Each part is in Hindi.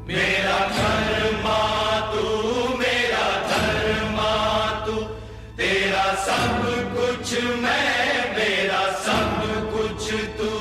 मेरा धर्मा तू, मेरा धर्मा तू, तेरा सब कुछ मैं, मेरा सब कुछ तू।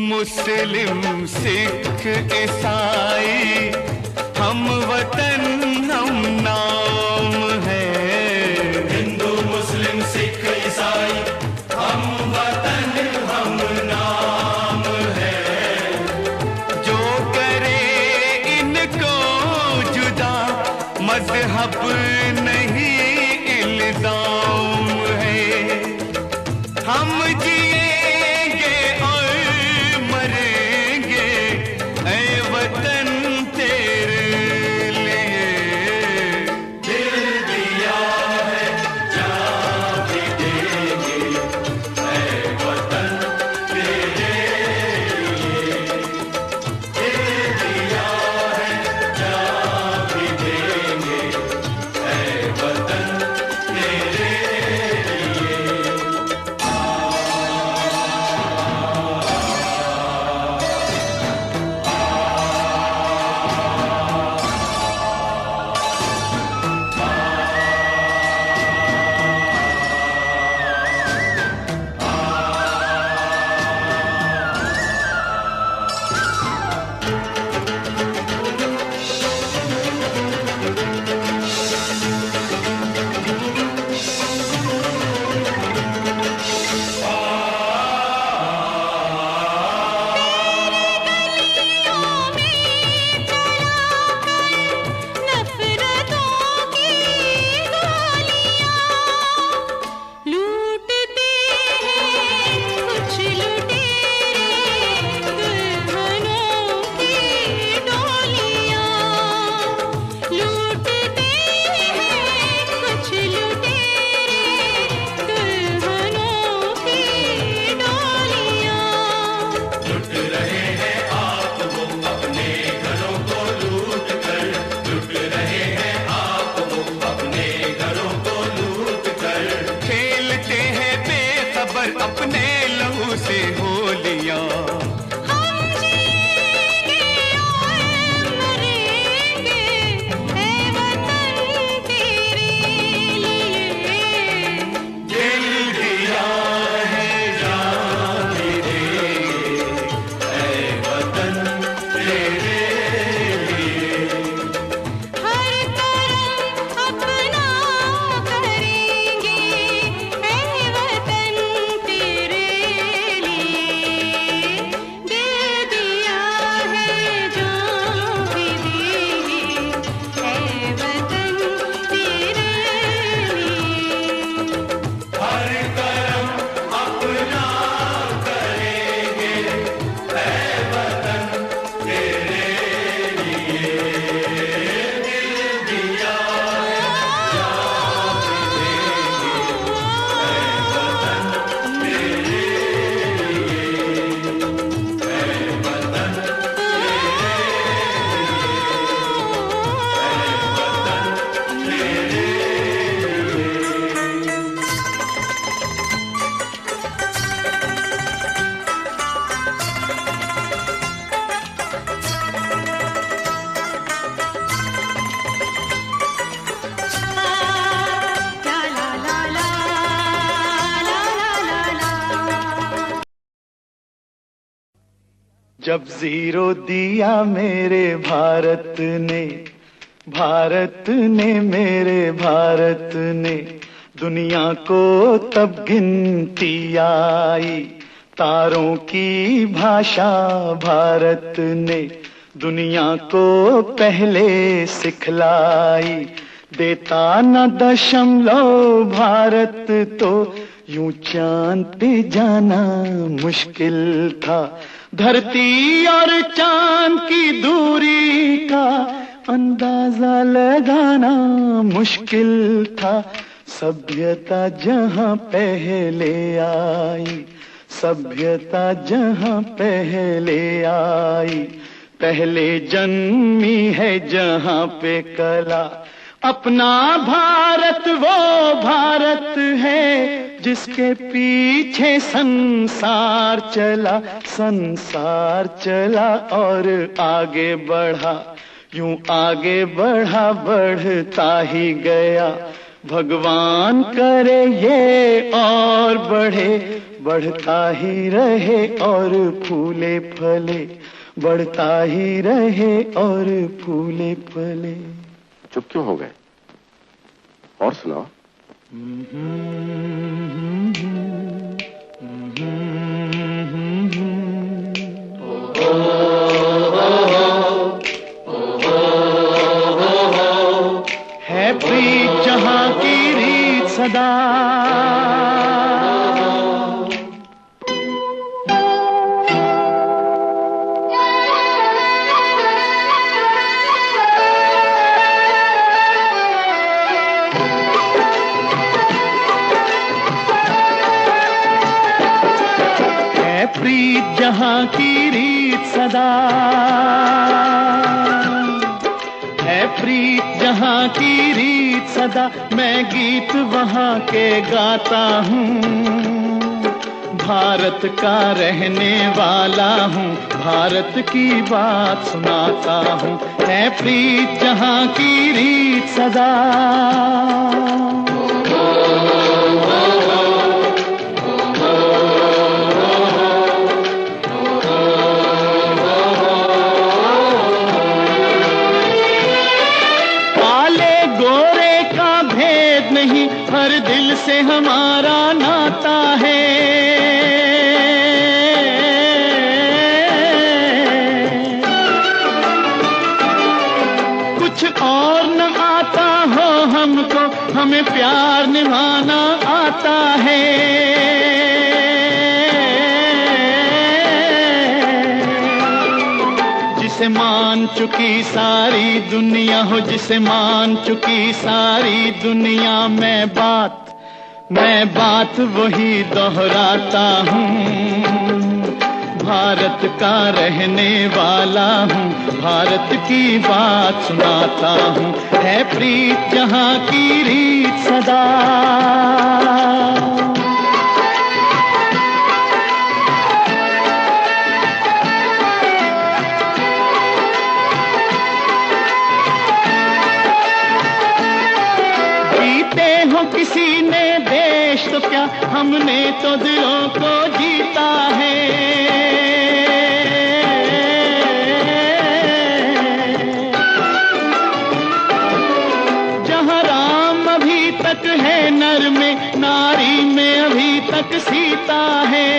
मुस्लिम सिख ईसाई हम वतन हम नाम है। हिंदू मुस्लिम सिख ईसाई हम वतन हम नाम है। जो करे इनको जुदा मजहब नहीं इल्जाम है। हम जिएंगे और मरेंगे ऐ वतन तेरे लिए। दिल दिया है जान भी देंगे ऐ वतन तेरे लिए। दिल दिया है जान भी देंगे जब जीरो दिया मेरे भारत ने, भारत ने मेरे भारत ने, दुनिया को तब गिनती आई। तारों की भाषा भारत ने दुनिया को पहले सिखलाई। देता न दशमलव भारत तो यूं चांद पे जाना मुश्किल था। धरती और चांद की दूरी का अंदाजा लगाना मुश्किल था। सभ्यता जहां पहले आई, सभ्यता जहां पहले आई, पहले जन्मी है जहां पे कला। अपना भारत वो भारत है जिसके पीछे संसार चला, संसार चला और आगे बढ़ा। यूं आगे बढ़ा बढ़ता ही गया। भगवान करे ये और बढ़े, बढ़ता ही रहे और फूले फले, बढ़ता ही रहे और फूले फले। चुप क्यों हो गए? और सुनाओ। है प्रीत जहां की रीत सदा, प्रीत जहां की रीत सदा, है प्रीत जहां की रीत सदा। मैं गीत वहां के गाता हूँ, भारत का रहने वाला हूँ, भारत की बात सुनाता हूँ। है प्रीत जहां की रीत सदा। हर दिल से हमारा नाता है। कुछ और न आता हो हमको, हमें प्यार निभाना आता है। जिसे मान चुकी सारी दुनिया हो, जिसे मान चुकी सारी दुनिया, मैं बात वही दोहराता हूँ। भारत का रहने वाला हूँ, भारत की बात सुनाता हूँ। है प्रीत जहां की रीत सदा। किसी ने देश तो क्या, हमने तो दिलों को जीता है। जहाँ राम अभी तक है नर में, नारी में अभी तक सीता है।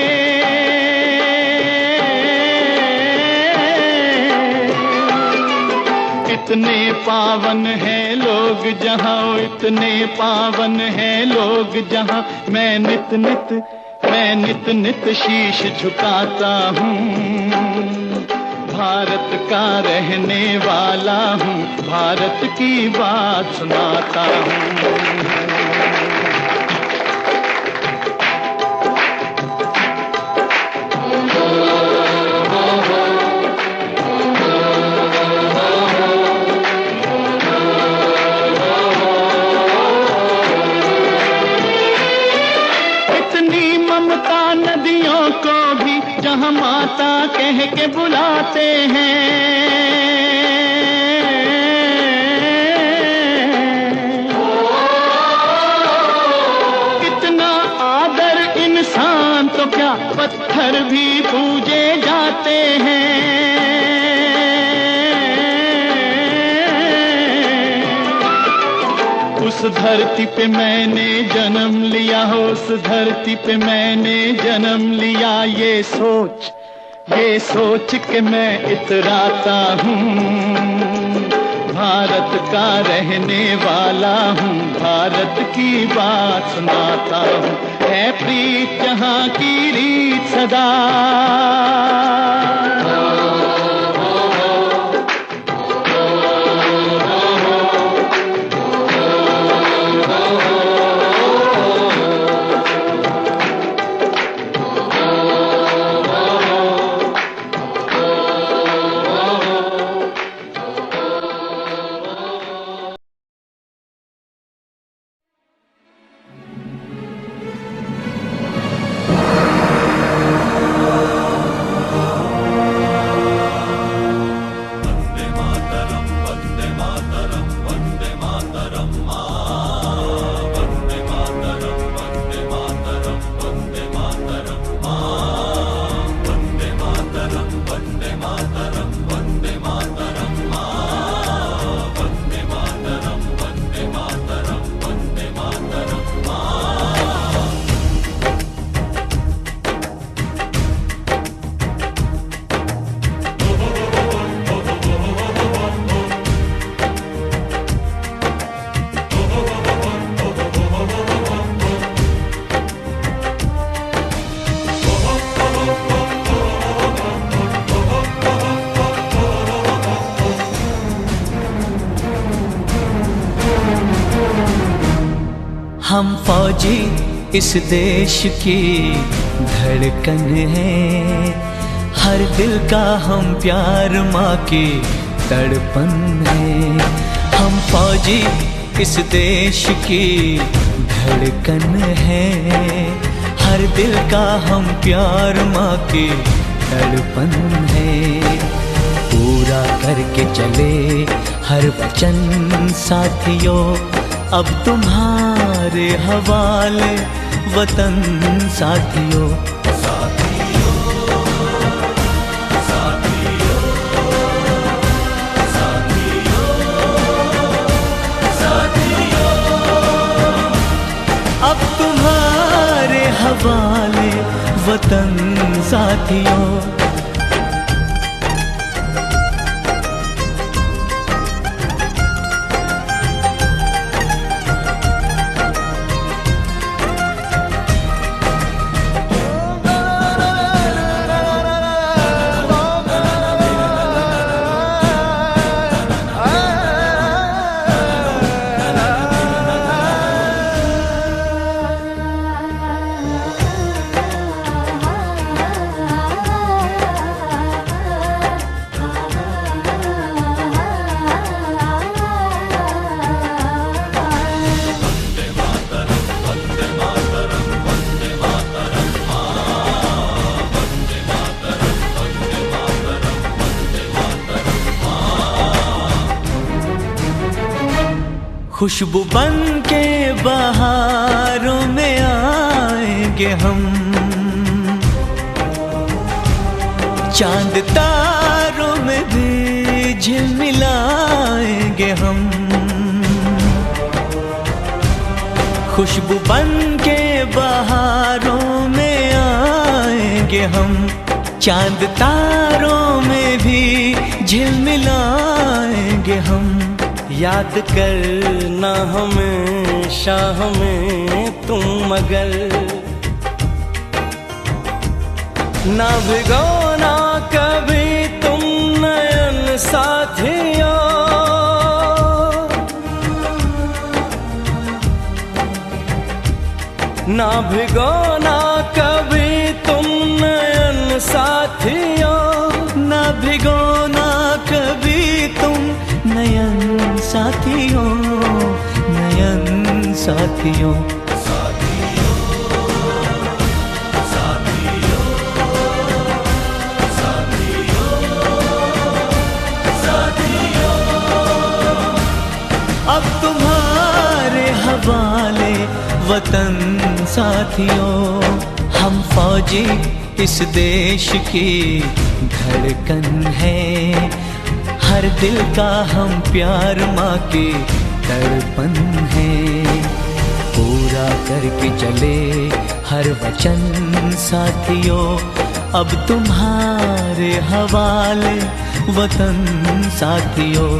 इतने पावन है लोग जहाँ, इतने पावन है लोग जहाँ, मैं नित नित शीश झुकाता हूँ। भारत का रहने वाला हूँ, भारत की बात सुनाता हूँ। नदियों को भी जहाँ माता कह के बुलाते हैं। कितना आदर इंसान तो क्या, पत्थर भी पूजे जाते हैं। धरती पे मैंने जन्म लिया, उस धरती पे मैंने जन्म लिया। ये सोच के मैं इतराता हूँ, भारत का रहने वाला हूँ, भारत की बात सुनाता हूँ। है प्रीत जहाँ की रीत सदा, हम फौजी इस देश की धड़कन है, हर दिल का हम प्यार माँ की तड़पन है। हम फौजी इस देश की धड़कन है, हर दिल का हम प्यार माँ की तड़पन है। पूरा करके चले हर वचन साथियों, अब तुम्हारे हवाले वतन साथियों। अब तुम्हारे हवाले वतन साथियों। खुशबू बन के बहारों में आएंगे हम, चांद तारों में भी झिलमिलाएंगे हम। खुशबू बन के बहारों में आएंगे हम, चांद तारों में भी झिलमिलाएंगे हम। याद करना हमेशा हमें तुम, मगर ना भिगोना कभी तुम नयन साथियों। ना भिगोना कभी तुम नयन साथियों, ना भिगोना कभी तुम नयन साथियों, नयन साथियों। अब तुम्हारे हवाले वतन साथियों। हम फौजी इस देश की धड़कन है, हर दिल का हम प्यार माँ की दर्पण है, पूरा करके चले हर वचन साथियों, अब तुम्हारे हवाले वतन साथियों।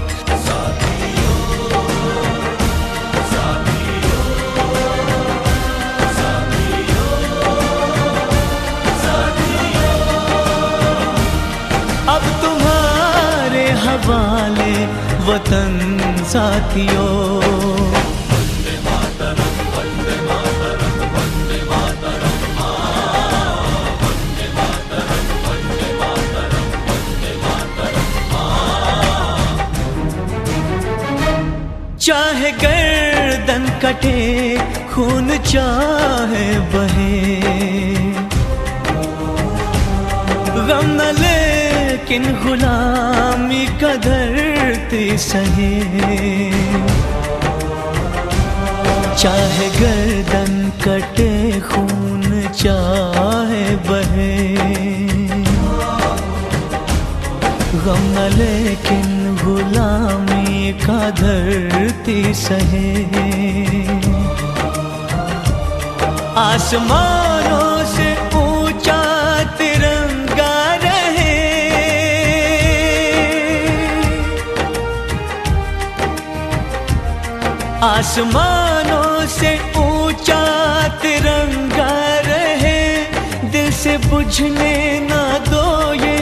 अब तुम्हारे हवाले वतन साथियों। चाहे गर्दन कटे खून चाहे बहे, गम न लेकिन गुलामी का धरती सहे। चाहे गर्दन कटे खून चाहे बहे, गम न लेकिन गुलामी का धरती सहे। आसमानों से ऊंचा तिरंगा रहे, आसमानों से ऊंचा तिरंगा रहे। दिल से बुझने ना दो ये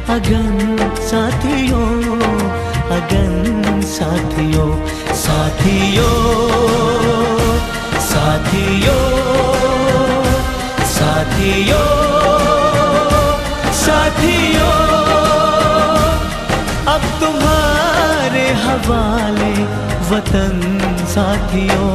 अगन साथियों, अगन साथियों, साथियों, साथियों, साथियों, साथियों। अब तुम्हारे हवाले वतन साथियों।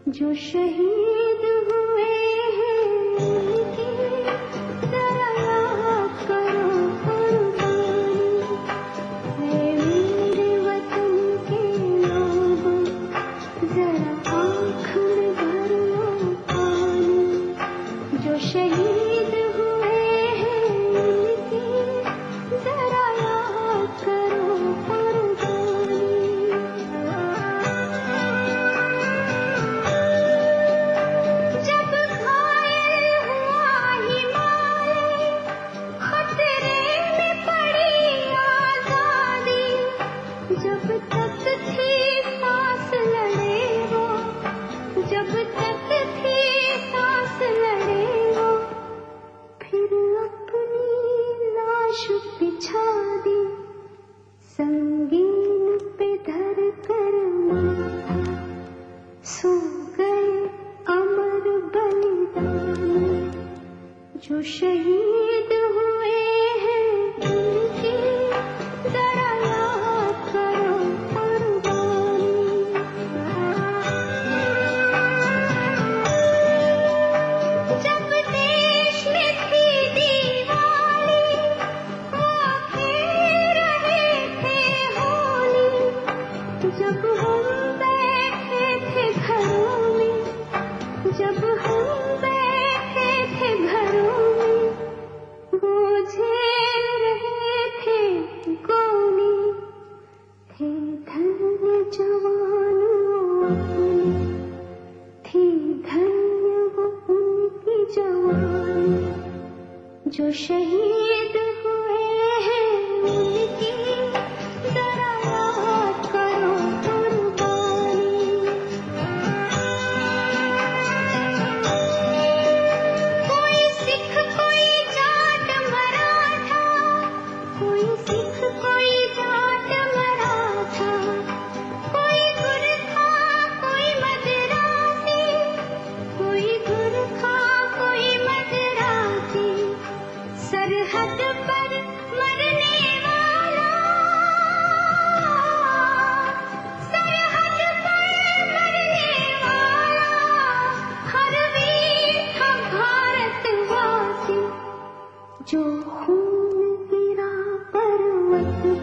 जो शहीद हुए हैं उनकी जरा याद करो कुर्बानी। है मेरे वतन के लोगों जरा आँख में भर लो पानी। जो शहीद हुए हैं उनकी जरा याद करो कुर्बानी।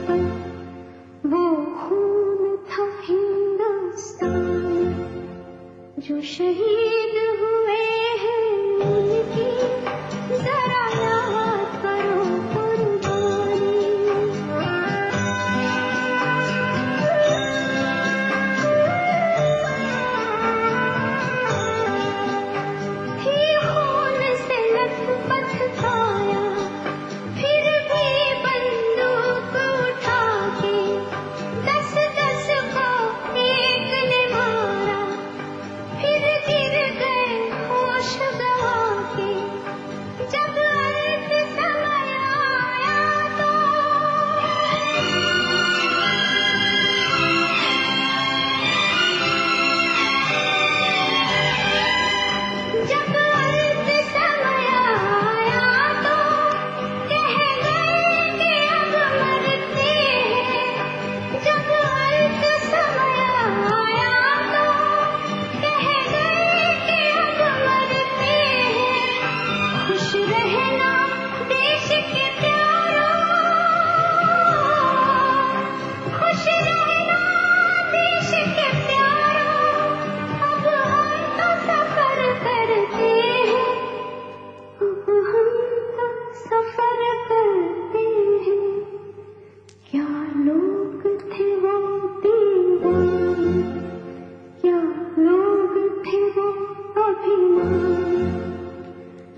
पर वो खून था हिंदुस्तान, जो शहीद हुए हैं उनकी जरा याद करो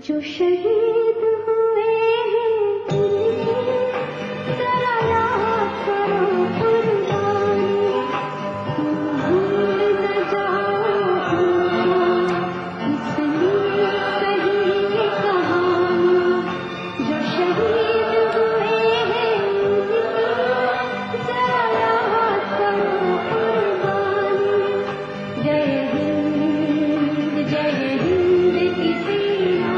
जो शहीद हुए हैं जरा याद करो कुर्बानी, भूल न जाओ इसलिए कही ये कहानी, जो शहीद हुए हैं जरा याद करो कुर्बानी। जय हिंद की सेना,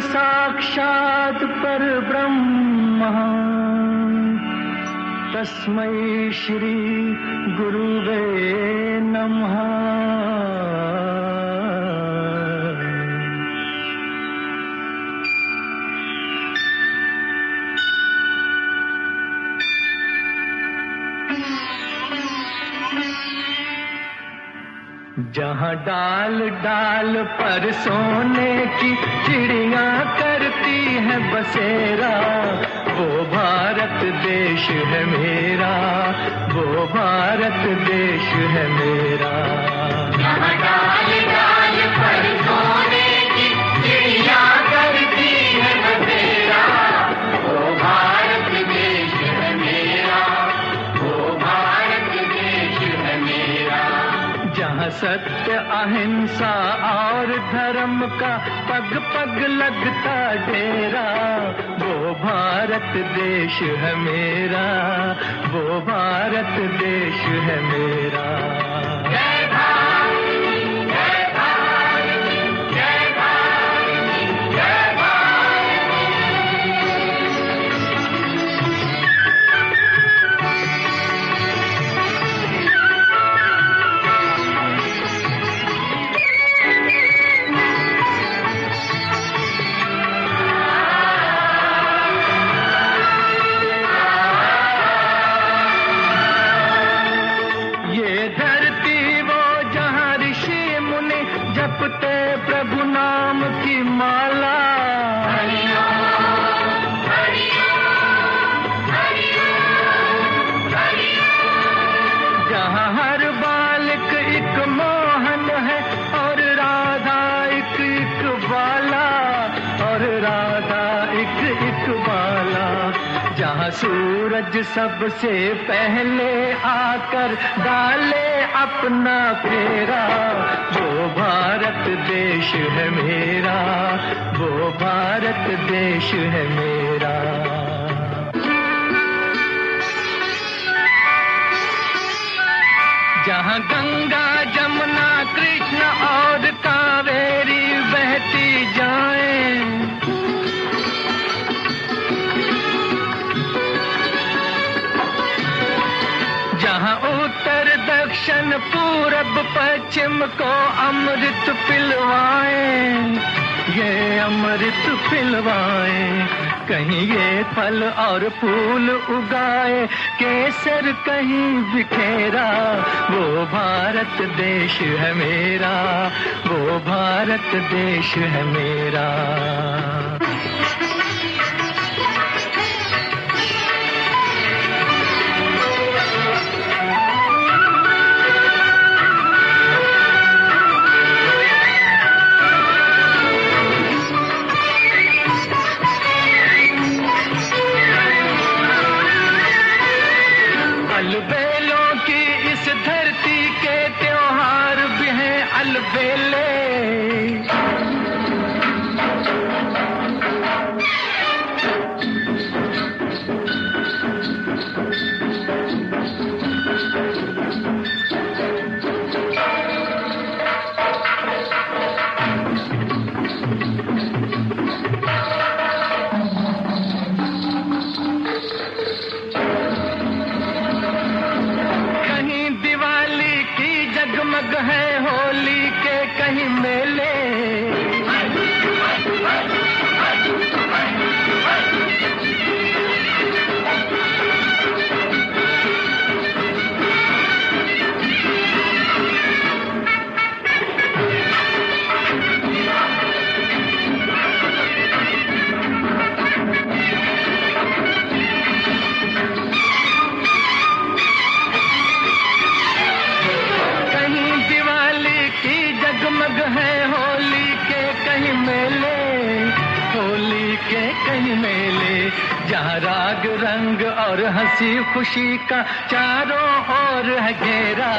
साक्षात् परब्रह्म तस्मै श्री गुरुवे नमः। जहाँ डाल डाल पर सोने की चिड़िया करती है बसेरा, वो भारत देश है मेरा, वो भारत देश है मेरा। जहाँ डाल डाल पर सोने की चिड़िया करती है बसेरा, वो भारत देश है मेरा, वो भारत देश है मेरा। जहाँ सत्य अहिंसा और धर्म का पग पग लगता डेरा, वो भारत देश है मेरा, वो भारत देश है मेरा। जय भारत, जय भारत, जय भारत, जय जपते प्रभु नाम की माला, जहाँ सूरज सबसे पहले आकर डाले अपना फेरा, वो भारत देश है मेरा, वो भारत देश है मेरा। जहाँ गंगा जमुना कृष्ण और कावेरी बहती जाएं, जहाँ उत्तर दक्षिण पूरब पश्चिम को अमृत पिलवाएं, ये अमृत पिलवाएं। कहीं ये फल और फूल उगाए, केसर कहीं बिखेरा, वो भारत देश है मेरा, वो भारत देश है मेरा। अलबेलों की इस धरती के त्योहार भी हैं अलबेले, जगमग है होली के कहीं मेले, जगमग है होली के कहीं मेले, होली के कहीं मेले। जहाँ राग रंग और हंसी खुशी का चारों ओर है घेरा,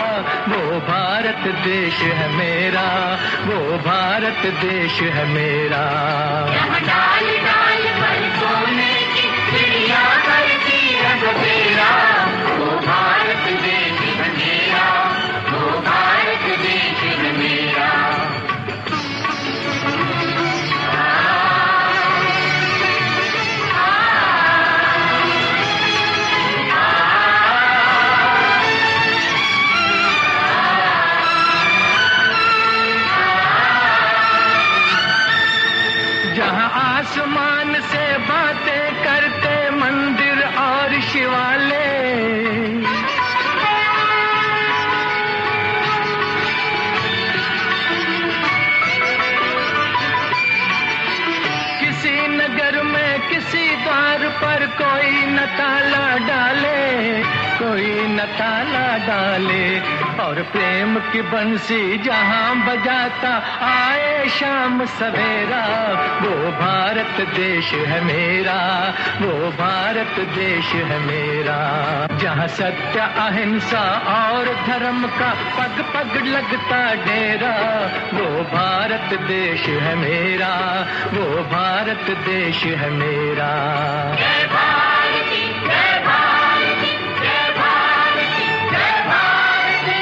वो भारत देश है मेरा, वो भारत देश है मेरा। यहाँ डाल डाल पर सोने की चिड़िया करती है बसेरा, वो भारत देश है मेरा, वो भारत देश है मेरा। जहाँ आसमान से बातें करते मंदिर और शिवालय, किसी नगर में किसी द्वार पर कोई न ताला डाले, कोई न ताला डाले। और प्रेम की बंसी जहाँ बजाता आए शाम सवेरा, वो भारत देश है मेरा, वो भारत देश है मेरा। जहाँ सत्य अहिंसा और धर्म का पग पग लगता डेरा, वो भारत देश है मेरा, वो भारत देश है मेरा। जय भारती जय भारती जय भारती जय भारती।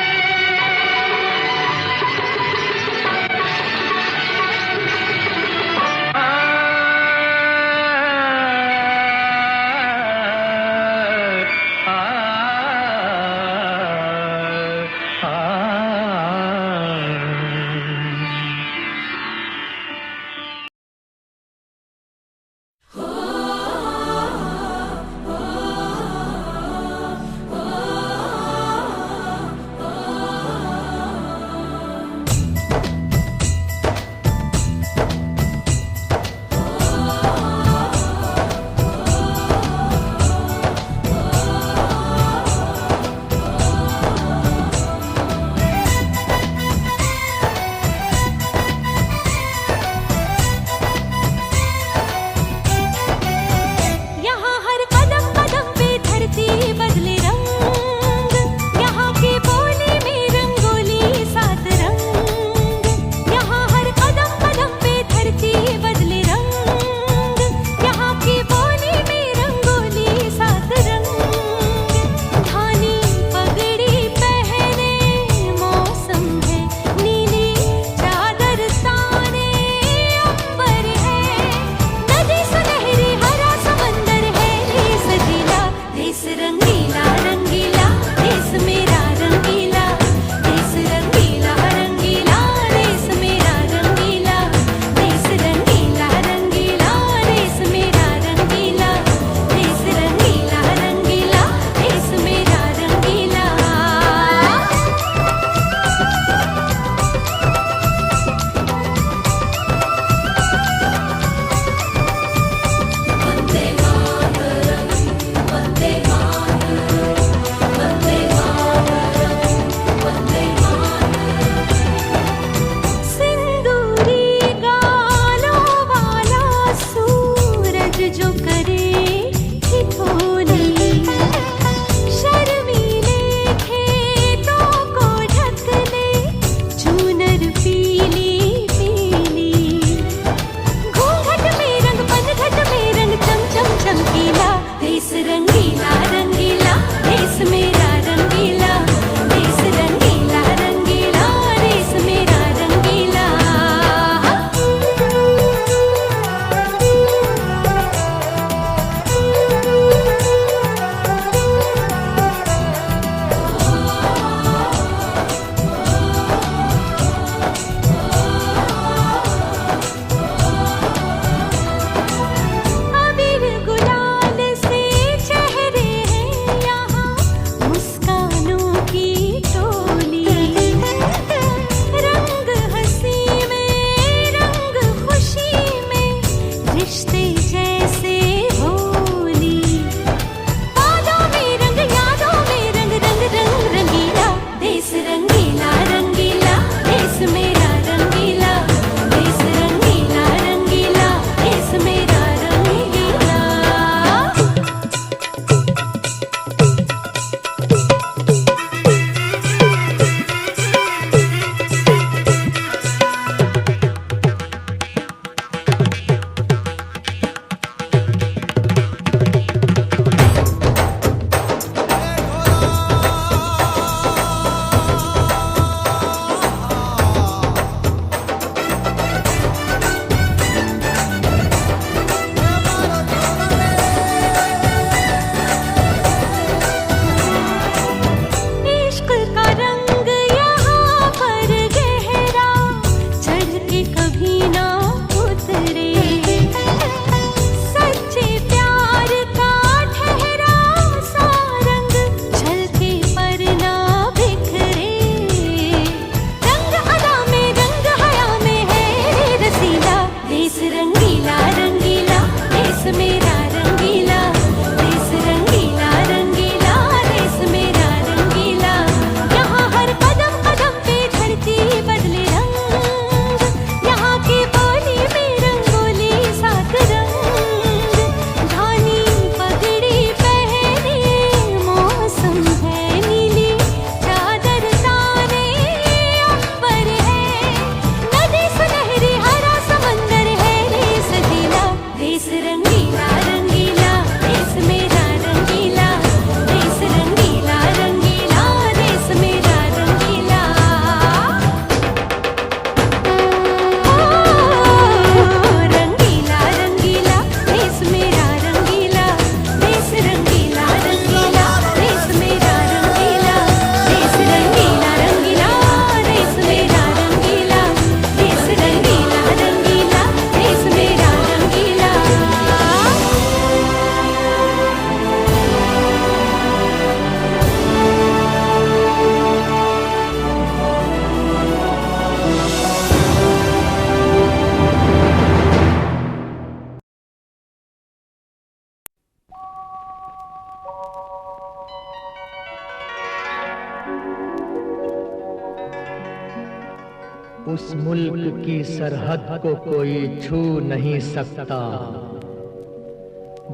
उस मुल्क की सरहद को कोई छू नहीं सकता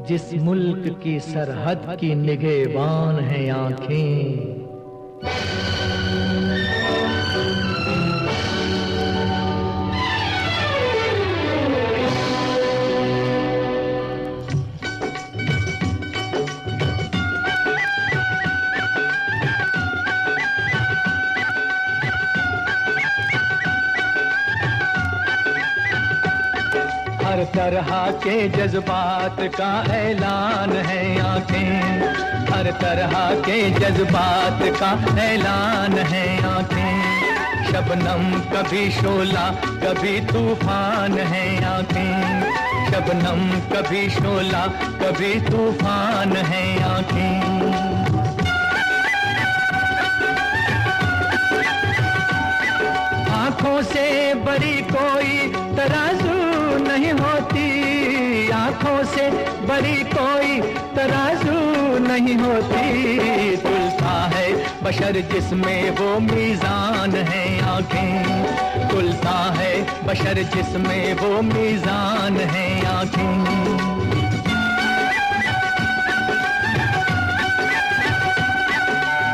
जिस मुल्क की सरहद की निगहबान हैं आंखें। हर तरह के जज्बात का ऐलान है आंखें, हर तरह के जज्बात का ऐलान है आंखें। शबनम कभी शोला कभी तूफान है आंखें, शबनम कभी शोला कभी तूफान है आंखें। आंखों से बड़ी कोई तराजू नहीं होती, आंखों से बड़ी कोई तराजू नहीं होती। तुलता है बशर जिसमें वो मीज़ान है आंखें, तुलता है बशर जिसमें वो मीज़ान है आंखें।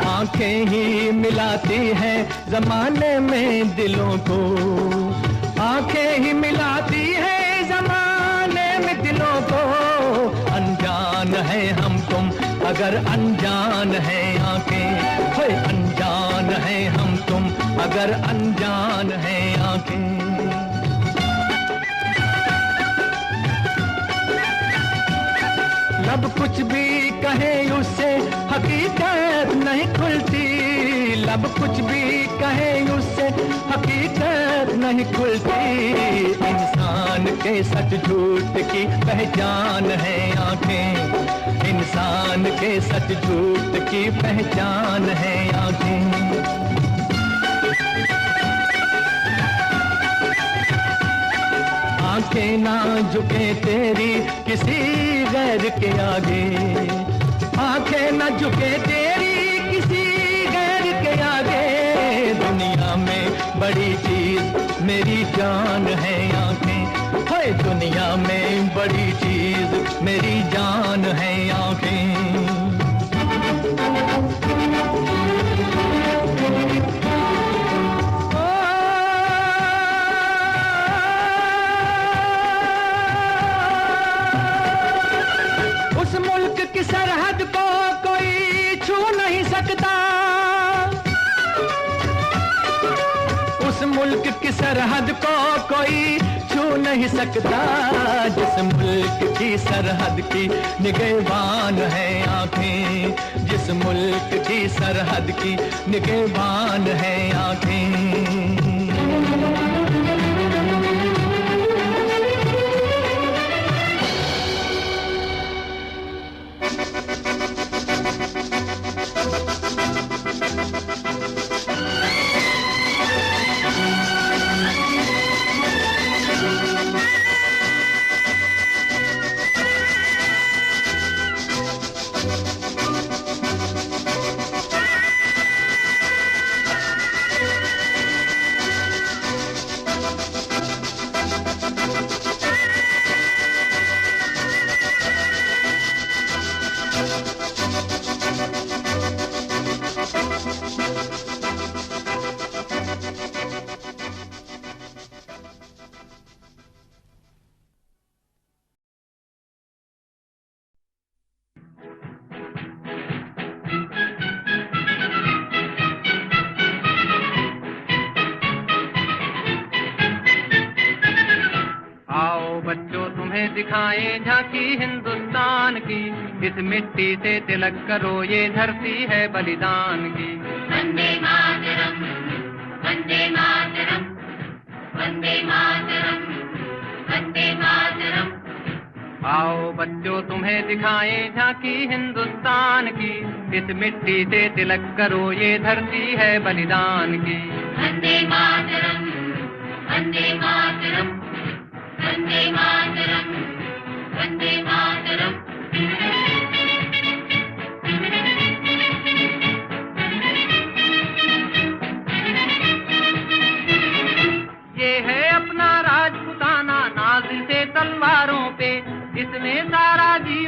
आंखें ही मिलाती हैं जमाने में दिलों को, आंखें ही मिलाती हैं जमाने में दिलों को। अनजान है हम तुम अगर अनजान है आंखें, होए अनजान है हम तुम अगर अनजान है आंखें। लब कुछ भी कहे उससे हकीकत नहीं खुलती, लब कुछ भी कहे उससे हकीकत नहीं खुलती। इंसान के सच झूठ की पहचान है आंखें, इंसान के सच झूठ की पहचान है आंखें। आंखें ना झुके तेरी किसी गैर के आगे, आंखें ना झुके तेरी किसी गैर के आगे। दुनिया में बड़ी चीज मेरी जान है आंखें, हाय दुनिया में बड़ी चीज मेरी जान है आंखें। उस मुल्क की सरहद को कोई छू नहीं सकता, उस मुल्क की सरहद को कोई छू नहीं सकता। जिस मुल्क की सरहद की निगहबान है आंखें, जिस मुल्क की सरहद की निगहबान है आंखें। दिखाएं झांकी हिंदुस्तान की, इस मिट्टी से तिलक करो ये धरती है बलिदान की। वंदे मातरम, वंदे मातरम, वंदे मातरम, वंदे मातरम। आओ बच्चों तुम्हें दिखाएं झांकी हिंदुस्तान की, इस मिट्टी से तिलक करो ये धरती है बलिदान की। वंदे मातरम, वंदे मातरम, वंदे मातरम, वंदे मातरम।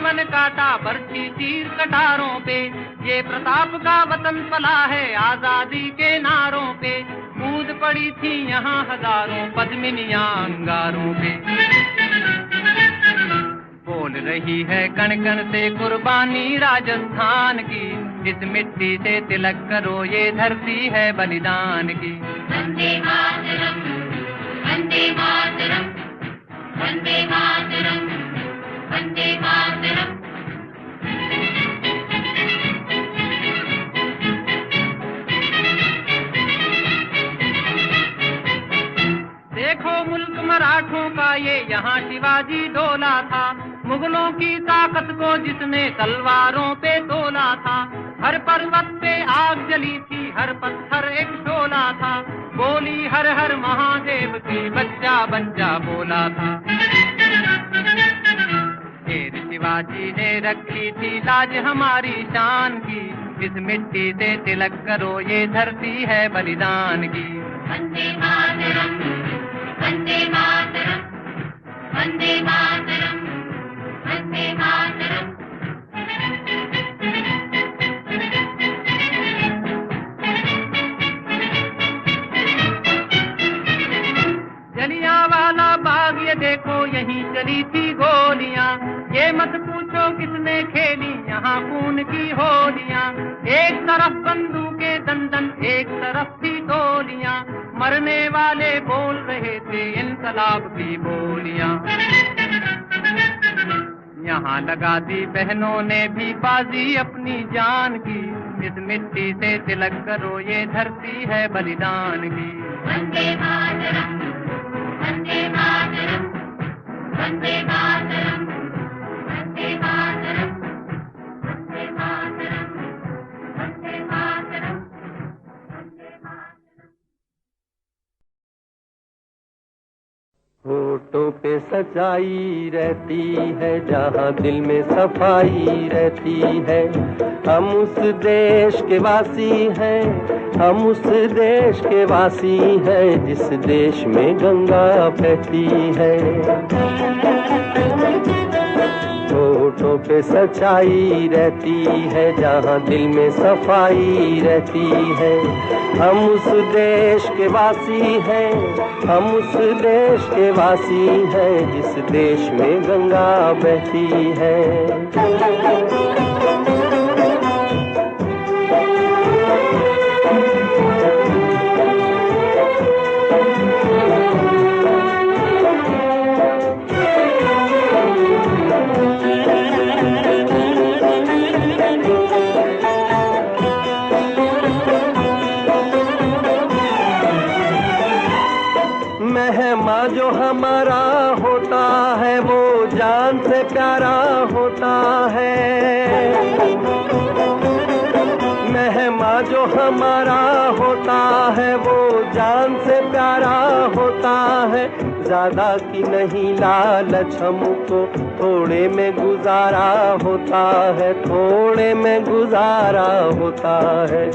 जीवन काटा बरछी तीर कटारों पे, ये प्रताप का वतन पला है आजादी के नारों पे। कूद पड़ी थी यहाँ हजारों पद्मिनियां अंगारों पे। बोल रही है कण कण से कुर्बानी राजस्थान की, इस मिट्टी से तिलक करो ये धरती है बलिदान की। वंदे मातरम, वंदे मातरम, वंदे मातरम, वंदे मातरम। देखो मुल्क मराठों का ये यहाँ शिवाजी डोला था, मुगलों की ताकत को जिसने तलवारों पे तोला था। हर पर्वत पे आग जली थी, हर पत्थर एक शोला था, बोली हर हर महादेव की बच्चा बच्चा बोला था। शेर शिवाजी ने रखी थी लाज हमारी शान की, इस मिट्टी से तिलक करो ये धरती है बलिदान की। वंदे मातरम, वंदे मातरम, वंदे मातरम, वंदे मातरम। जलियांवाला बाग ये देखो यहीं चली थी गोलियां, ये मत पूछो किसने खेली यहाँ खून की होलियां। एक तरफ बंदूकें दंदन, एक तरफ थी गोलियां, मरने वाले बोल रहे थे इंकलाब की बोलियां। यहाँ लगा दी बहनों ने भी बाजी अपनी जान की, इस मिट्टी से तिलक करो ये धरती है बलिदान की। वंदे मातरम, वंदे मातरम, वंदे मातरम, वंदे मातरम, वंदे मातरम, वंदे मातरम, वंदे मातरम। होठों पे सच्चाई रहती है, जहाँ दिल में सफाई रहती है। हम उस देश के वासी हैं, हम उस देश के वासी हैं, जिस देश में गंगा बहती है। होठों पे सच्चाई रहती है, जहाँ दिल में सफाई रहती है। हम उस देश के वासी हैं, हम उस देश के वासी हैं, जिस देश में गंगा बहती है। मेहमा जो हमारा होता है, वो जान से प्यारा होता है। मेहमा जो हमारा होता है, वो जान से प्यारा होता है। ज्यादा की नहीं लालच हमको, थोड़े में गुजारा होता है, थोड़े में गुजारा होता है।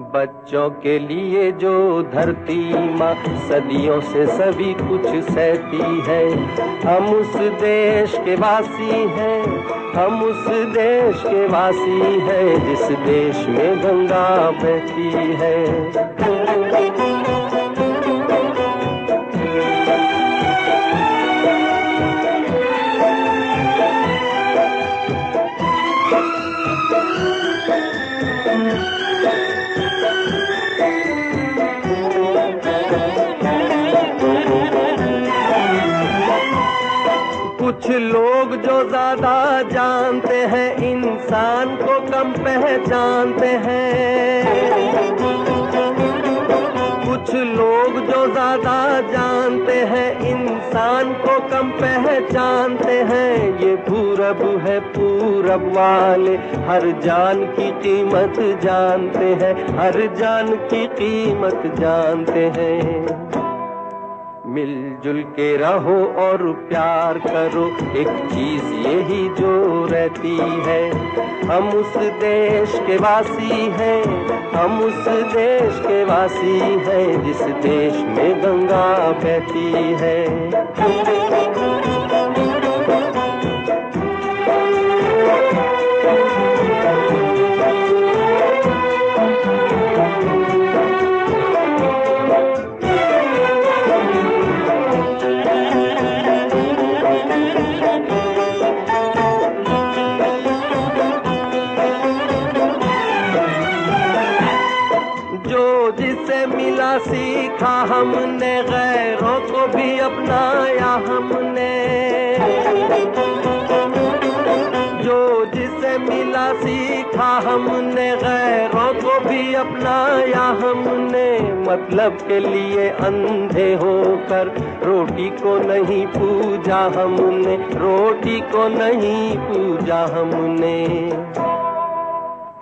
बच्चों के लिए जो धरती माँ सदियों से सभी कुछ सहती है। हम उस देश के वासी हैं, हम उस देश के वासी हैं, जिस देश में गंगा बहती है। कुछ लोग जो ज्यादा जानते हैं, इंसान को कम पहचानते हैं। कुछ लोग जो ज्यादा जानते हैं, इंसान को कम पहचानते हैं। ये पूरब है, पूरब वाले हर जान की कीमत जानते हैं, हर जान की कीमत जानते हैं। मिलजुल के रहो और प्यार करो, एक चीज यही जो रहती है। हम उस देश के वासी हैं, हम उस देश के वासी हैं, जिस देश में गंगा बहती है। जिसे मिला सीखा हमने, गैरों को भी अपनाया हमने। जो जिसे मिला सीखा हमने, गैरों को भी अपनाया हमने। मतलब के लिए अंधे होकर रोटी को नहीं पूजा हमने, रोटी को नहीं पूजा हमने।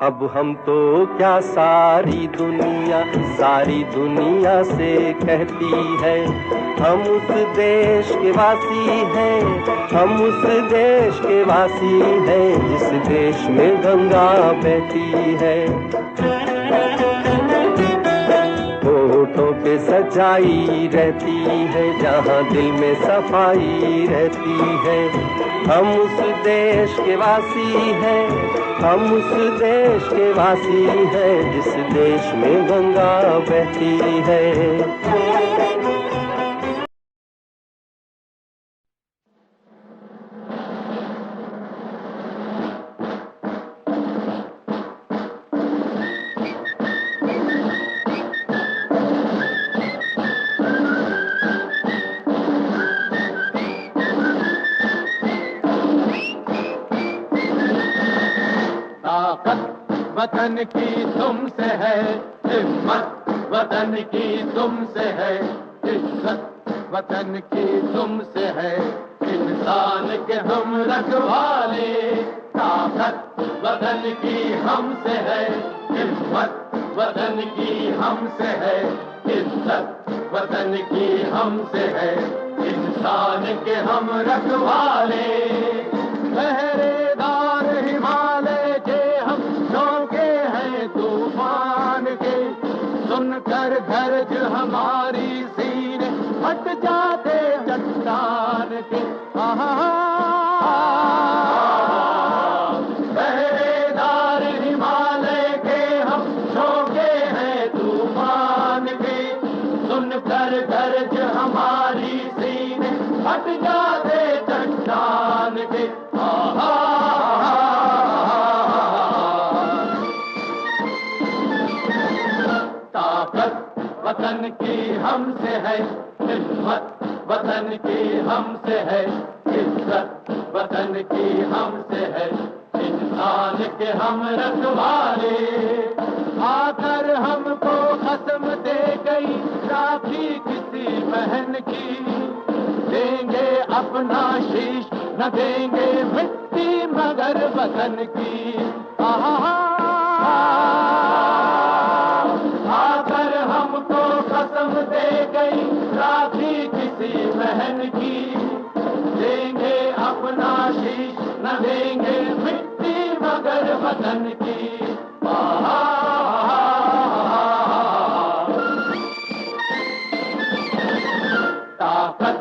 अब हम तो क्या सारी दुनिया से कहती है, हम उस देश के वासी हैं, हम उस देश के वासी हैं, जिस देश में गंगा बहती है। होठों पे सच्चाई रहती है, जहाँ दिल में सफाई रहती है। हम उस देश के वासी हैं, हम उस देश के वासी हैं, जिस देश में गंगा बहती है। वतन की तुमसे है, हिम्मत वतन की तुमसे है, इज्जत वतन की तुमसे है, इंसान के हम रखवाले। ताकत वतन की हमसे है, हिम्मत वतन की हमसे है, इज्जत वतन की हमसे है, इंसान के हम रखवाले। पहरेदार हिमालय के हम झोंके हैं तूफान के, सुनकर गरज हमारी सीने फट जाते चट्टान के। पहरेदार हिमालय के हम झोंके हैं तूफान के, सुनकर गरज हमारी सीने फट जाते चट्टान के। ताकत वतन की हमसे है, हिम्मत वतन की हमसे है, इज्जत वतन की हमसे है, इंसान के हम रखवाले। आकर हमको कसम दे गई राखी किसी बहन की, देंगे अपना शीश न देंगे मिट्टी मगर वतन की। आकर हमको कसम दे गई राखी किसी बहन की, देंगे अपना शीश न देंगे मिट्टी मगर वतन की। ताकत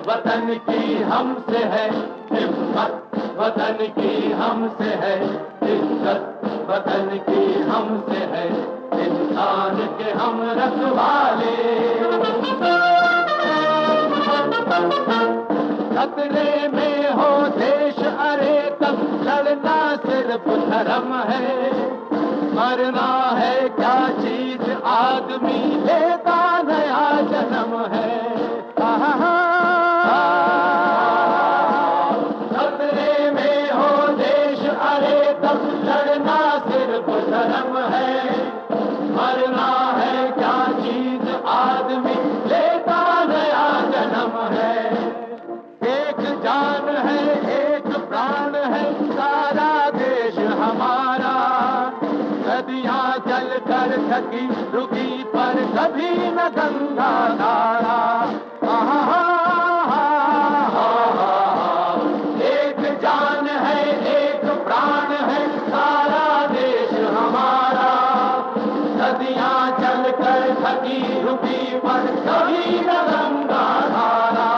वतन की हमसे है, हिम्मत वतन की हमसे है, इज्जत वतन की हमसे है, इंसान के हम रखवाले। खतरे में हो देश अरे तब लड़ना सिर्फ धर्म है, मरना है क्या चीज आदमी लेता नया जन्म है। खतरे में हो देश अरे तब लड़ना सिर्फ धर्म है, मरना है क्या चीज आदमी लेता नया जन्म है। एक जान है एक प्राण है सारा देश हमारा, नदियां चल कर थकी रुकी पर कभी न गंगा धारा। एक जान है एक प्राण है सारा देश हमारा, नदियां चल कर थकी रुकी पर कभी न गंगा धारा।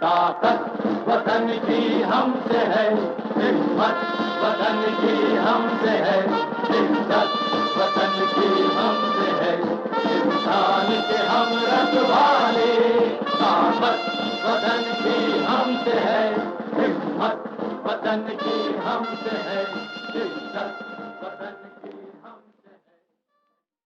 ताकत वतन की हमसे है, हिम्मत वतन की हमसे है, इज्जत वतन की हमसे है, इंसान के हम रखवाले। ताकत वतन की हमसे है, हिम्मत वतन वतन की हमसे है इज्जत, वतन की